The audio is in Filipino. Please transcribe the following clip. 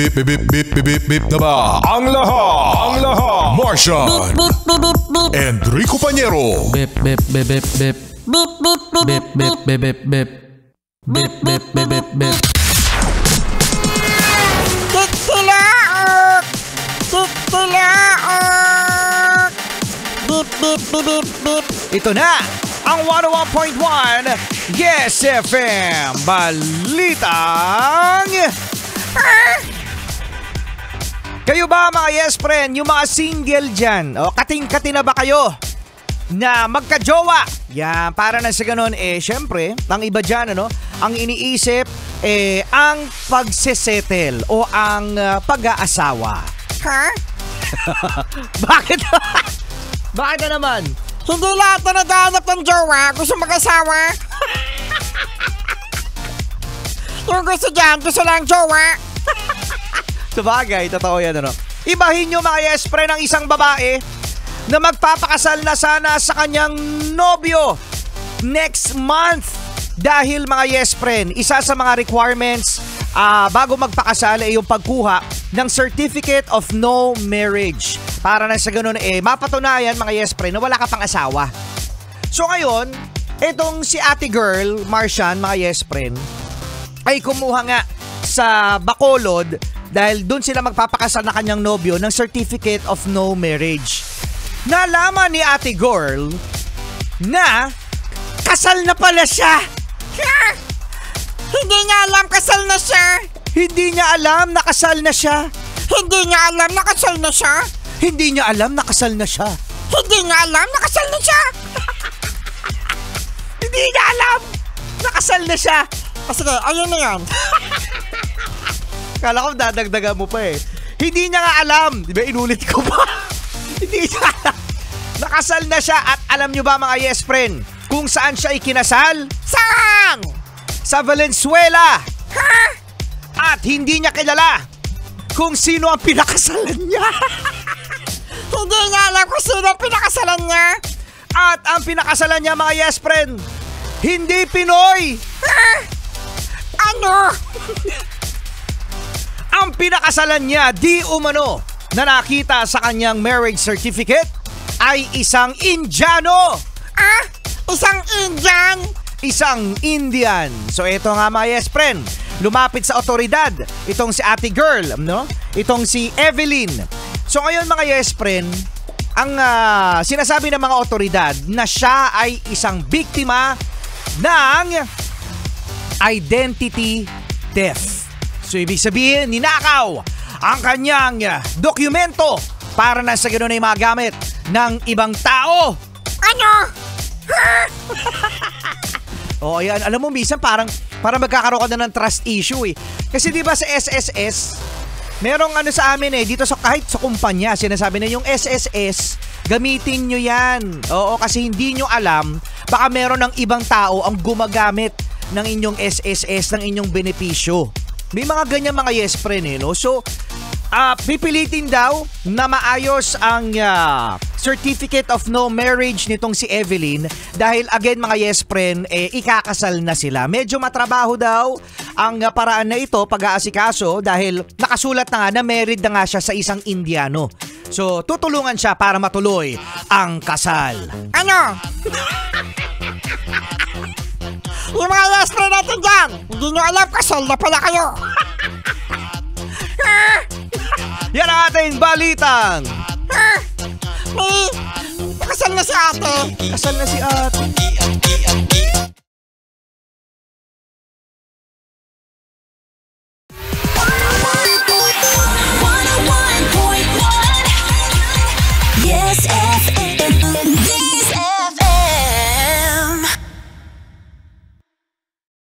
bip bip bip bip bip bip bip na ba? Ang lahat! Martian! Enrico Pañero! Bip bip bip bip bip bip bip bip bip bip bip bip bip bip bip bip bip. Titilaok! Titilaok! Bip bip bip bip bip. Ito na ang 101.1 Yes FM Balitang Kayo ba mga yes friend, yung mga single dyan, o kating-kati na ba kayo na magka-jowa? Yan, para na sa ganun, syempre, ang iba dyan, ang iniisip, ang pagsesettle o ang pag-aasawa. Ha? Bakit? Bakit na naman? Hindi lahat na naghahanap ng jowa gusto mag-asawa. Yung gusto dyan, gusto lang jowa. Sabagay, totoo yan, Ibahin nyo mga yes friend ng isang babae na magpapakasal na sana sa kanyang nobyo next month. Dahil mga yes friend, isa sa mga requirements bago magpakasal ay yung pagkuha ng Certificate of No Marriage. Para na sa ganun mapatunayan mga yes friend na wala ka pang asawa. So ngayon, itong si ate girl, Martian, mga yes friend, ay kumuha nga sa Bacolod dahil doon sila magpapakasal na kanyang nobyo ng Certificate of No Marriage. Nalaman ni ate girl na kasal na pala siya. Hindi niya alam kasal na siya. Hindi niya alam na kasal na siya. Hindi niya alam na kasal na siya. Hindi niya alam na kasal na siya. Hindi niya alam na kasal na siya. Hindi niya alam na kasal na siya. Sige, ayun na yan. Kala ko dadagdagan mo pa Hindi niya nga alam. Di ba inulit ko pa? Hindi niya alam. Nakasal na siya at alam niyo ba mga yes friend kung saan siya ikinasal? Saan? Sa Valenzuela. Ha? At hindi niya kilala kung sino ang pinakasalan niya. Hindi niya alam kung sino ang pinakasalan niya. At ang pinakasalan niya mga yes friend, hindi Pinoy. Ha? Ano? Ang pinakasalan niya di umano na nakita sa kanyang marriage certificate ay isang Indiano. Isang Indian? Isang Indian. So ito nga mga yes friend, lumapit sa otoridad itong si ate girl, itong si Evelyn. So ngayon mga yes friend, ang sinasabi ng mga otoridad na siya ay isang biktima ng identity theft. So ibig sabihin, ninakaw ang kanyang dokumento para na sa ganun ay magamit ng ibang tao. Ano? O yan, alam mo minsan parang magkakaroon ka na ng trust issue Kasi di ba sa SSS, merong sa amin dito kahit sa kumpanya, sinasabi na yung SSS, gamitin nyo yan. Oo, kasi hindi nyo alam, baka meron ng ibang tao ang gumagamit ng inyong SSS, ng inyong benepisyo. May mga ganyan mga yes friend So, pipilitin daw na maayos ang Certificate of No Marriage nitong si Evelyn dahil again mga yes friend, ikakasal na sila. Medyo matrabaho daw ang paraan na ito pag-aasikaso dahil nakasulat na nga na married na nga siya sa isang Indiano. So, tutulungan siya para matuloy ang kasal. Ano? Yung mga yes friend natin dyan, hindi nyo alam kasal na pala kayo. Yan ang ating balitang. Kasal na si ate. Kasal na si ate. Yes.